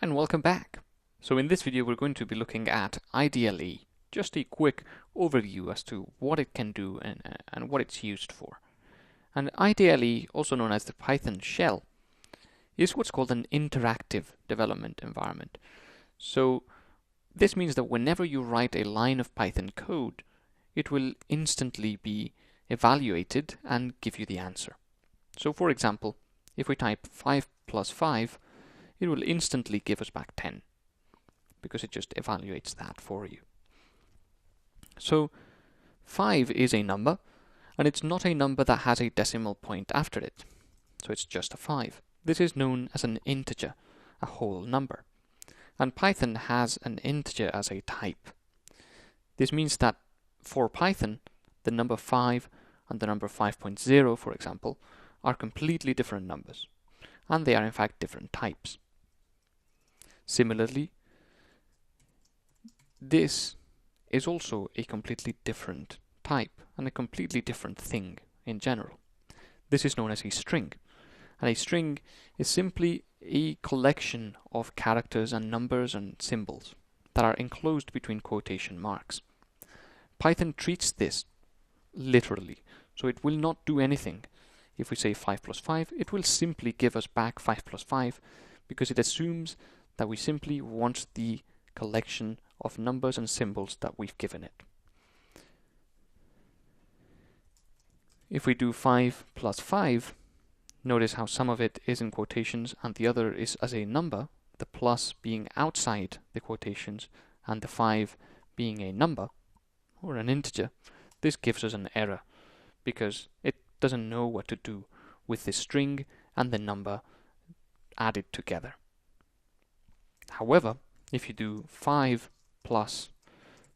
And welcome back. So in this video we're going to be looking at IDLE, just a quick overview as to what it can do and what it's used for. And IDLE, also known as the Python shell, is what's called an interactive development environment. So this means that whenever you write a line of Python code, it will instantly be evaluated and give you the answer. So for example, if we type 5 plus 5, it will instantly give us back 10 because it just evaluates that for you. So 5 is a number, and it's not a number that has a decimal point after it. So it's just a 5. This is known as an integer, a whole number. And Python has an integer as a type. This means that for Python, the number 5 and the number 5.0, for example, are completely different numbers, and they are in fact different types. Similarly, this is also a completely different type and a completely different thing in general. This is known as a string, and a string is simply a collection of characters and numbers and symbols that are enclosed between quotation marks. Python treats this literally, so it will not do anything. If we say 5 plus 5, it will simply give us back 5 plus 5 because it assumes that we simply want the collection of numbers and symbols that we've given it. If we do 5 plus 5, notice how some of it is in quotations and the other is as a number, the plus being outside the quotations and the 5 being a number or an integer. This gives us an error because it doesn't know what to do with the string and the number added together. However, if you do 5 plus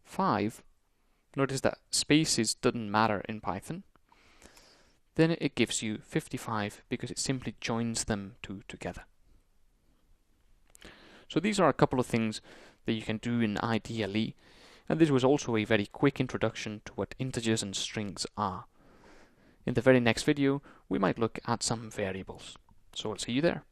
5, notice that spaces doesn't matter in Python. Then it gives you 55 because it simply joins them two together. So these are a couple of things that you can do in IDLE, and this was also a very quick introduction to what integers and strings are. In the very next video, we might look at some variables. So I'll see you there.